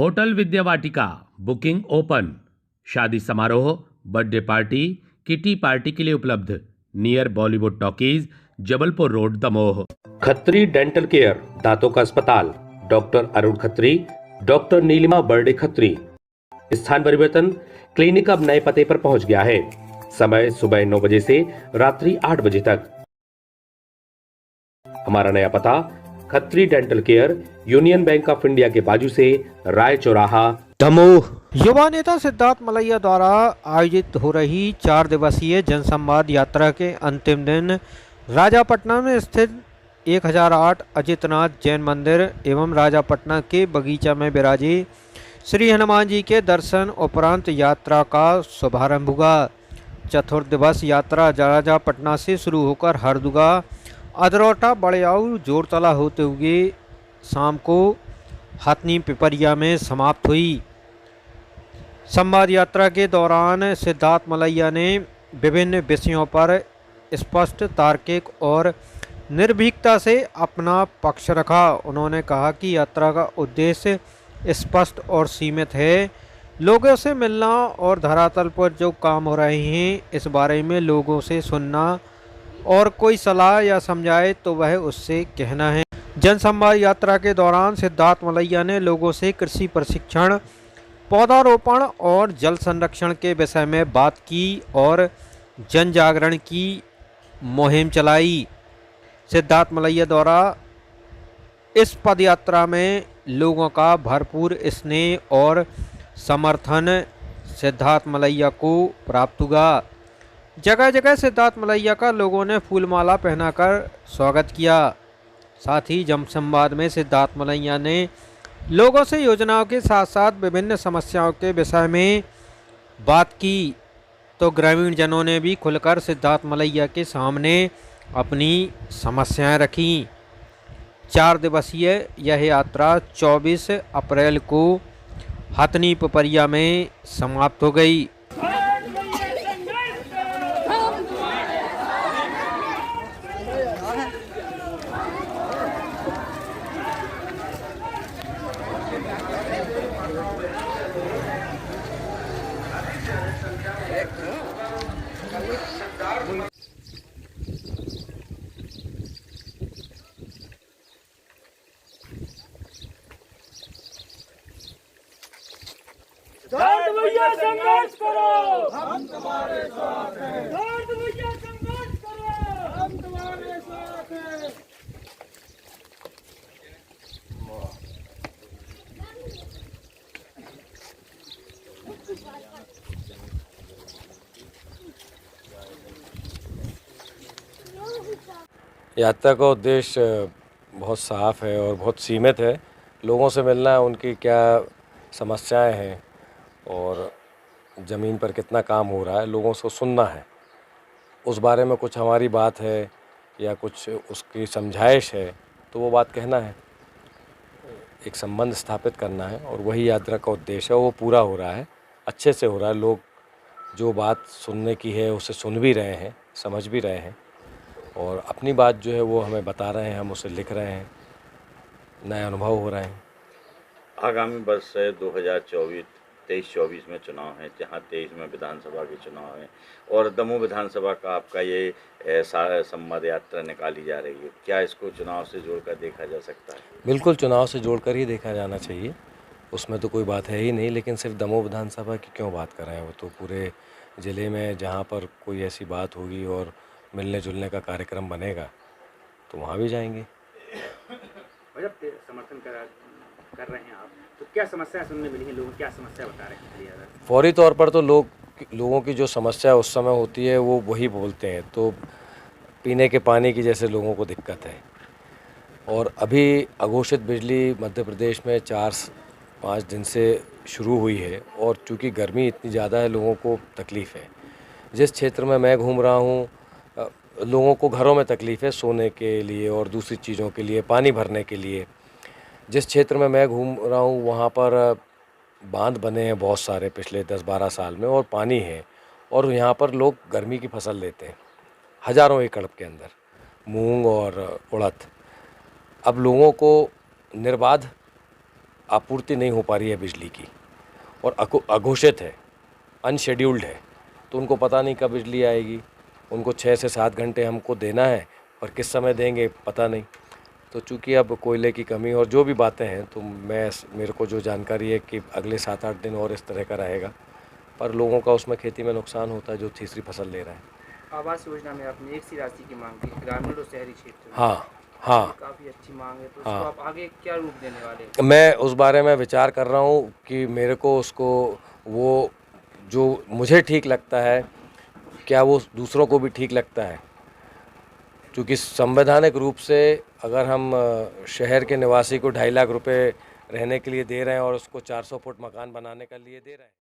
Hotel विद्यावाटिका booking open. शादी समारोह, birthday party, kitty party के लिए उपलब्ध। Near Bollywood talkies, Jabalpur road, Damoh. Khatri dental care, दांतों का अस्पताल, डॉक्टर अरुण खत्री, डॉक्टर नीलिमा बर्डे खत्री। स्थान परिवर्तन, क्लिनिक अब नए पते पर पहुंच गया है। समय सुबह 9 बजे से रात्रि 8 बजे तक। हमारा नया पता, Khatri dental care, union bank of India के बाजू से, राय चौराहा, दमोह। युवा नेता सिद्धार्थ मलैया द्वारा आयोजित हो रही 4 दिवसीय जनसंवाद यात्रा के अंतिम दिन राजापटना में स्थित 1008 अजितनाथ जैन मंदिर एवं राजापटना के बगीचा में विराजे श्री हनुमान जी के दर्शन उपरांत यात्रा का शुभारंभ हुआ। चतुर्थ दिवस यात्रा राजापटना से शुरू होकर हरदुगा, अदरौटा, बड़ियाऊ, जोरतला होते हुए शाम को हथनी पिपरिया में समाप्त हुई। संवाद यात्रा के दौरान सिद्धार्थ मलैया ने विभिन्न विषयों पर स्पष्ट, तार्किक और निर्भीकता से अपना पक्ष रखा। उन्होंने कहा कि यात्रा का उद्देश्य स्पष्ट और सीमित है, लोगों से मिलना और धरातल पर जो काम हो रहे हैं इस बारे में लोगों से सुनना और कोई सलाह या समझाए तो वह उससे कहना है। जनसंवाद यात्रा के दौरान सिद्धार्थ मलैया ने लोगों से कृषि प्रशिक्षण, पौधारोपण और जल संरक्षण के विषय में बात की और जन जागरण की मुहिम चलाई। सिद्धार्थ मलैया द्वारा इस पदयात्रा में लोगों का भरपूर स्नेह और समर्थन सिद्धार्थ मलैया को प्राप्त हुआ। जगह जगह सिद्धार्थ मलैया का लोगों ने फूलमाला पहनाकर स्वागत किया। साथ ही जनसंवाद में सिद्धार्थ मलैया ने लोगों से योजनाओं के साथ साथ विभिन्न समस्याओं के विषय में बात की, तो ग्रामीण जनों ने भी खुलकर सिद्धार्थ मलैया के सामने अपनी समस्याएं रखीं। 4 दिवसीय यह यात्रा 24 अप्रैल को हथनी पिपरिया में समाप्त हो गई। संघर्ष करो, हम तुम्हारे साथ हैं। संघर्ष करो, हम तुम्हारे साथ हैं। यात्रा का उद्देश्य बहुत साफ है और बहुत सीमित है। लोगों से मिलना है, उनकी क्या समस्याएं हैं और ज़मीन पर कितना काम हो रहा है, लोगों से सुनना है। उस बारे में कुछ हमारी बात है या कुछ उसकी समझाइश है तो वो बात कहना है, एक संबंध स्थापित करना है और वही यात्रा का उद्देश्य है। वो पूरा हो रहा है, अच्छे से हो रहा है। लोग जो बात सुनने की है उसे सुन भी रहे हैं, समझ भी रहे हैं और अपनी बात जो है वो हमें बता रहे हैं, हम उसे लिख रहे हैं, नए अनुभव हो रहे हैं। आगामी वर्ष है 2023-24 में चुनाव है, जहां 23 में विधानसभा के चुनाव है और दमोह विधानसभा का आपका ये संवाद यात्रा निकाली जा रही है। क्या इसको चुनाव से जोड़कर देखा जा सकता है? बिल्कुल, चुनाव से जोड़कर ही देखा जाना चाहिए, उसमें तो कोई बात है ही नहीं। लेकिन सिर्फ दमोह विधानसभा की क्यों बात कर रहे हैं, वो तो पूरे ज़िले में जहाँ पर कोई ऐसी बात होगी और मिलने जुलने का कार्यक्रम बनेगा तो वहाँ भी जाएंगे। जब समर्थन कर रहे हैं आप, तो क्या समस्या सुनने मिली है? लोग क्या समस्या बता रहे हैं? फौरी तौर पर तो लोगों की जो समस्या उस समय होती है वो वही बोलते हैं। तो पीने के पानी की जैसे लोगों को दिक्कत है और अभी अघोषित बिजली मध्य प्रदेश में 4-5 दिन से शुरू हुई है और चूँकि गर्मी इतनी ज़्यादा है, लोगों को तकलीफ़ है। जिस क्षेत्र में मैं घूम रहा हूँ, लोगों को घरों में तकलीफ़ है सोने के लिए और दूसरी चीज़ों के लिए, पानी भरने के लिए। जिस क्षेत्र में मैं घूम रहा हूँ वहाँ पर बांध बने हैं बहुत सारे पिछले 10-12 साल में और पानी है और यहाँ पर लोग गर्मी की फसल लेते हैं हज़ारों एकड़ के अंदर, मूंग और उड़द। अब लोगों को निर्बाध आपूर्ति नहीं हो पा रही है बिजली की और अघोषित है, अनशेड्यूल्ड है, तो उनको पता नहीं कब बिजली आएगी। उनको 6 से 7 घंटे हमको देना है और किस समय देंगे पता नहीं। तो चूँकि अब कोयले की कमी और जो भी बातें हैं, तो मेरे को जो जानकारी है कि अगले 7-8 दिन और इस तरह का रहेगा, पर लोगों का उसमें खेती में नुकसान होता है जो तीसरी फसल ले रहा है। आवास योजना में आपने एक सी राशि की मांग की ग्रामीण और शहरी क्षेत्र में। हाँ हाँ काफ़ी अच्छी मांग है, तो उसको हाँ। आप आगे क्या रूप देने वाले हैं? मैं उस बारे में विचार कर रहा हूँ कि मेरे को उसको वो जो मुझे ठीक लगता है, क्या वो दूसरों को भी ठीक लगता है, क्योंकि संवैधानिक रूप से अगर हम शहर के निवासी को 2.5 लाख रुपए रहने के लिए दे रहे हैं और उसको 400 फुट मकान बनाने के लिए दे रहे हैं।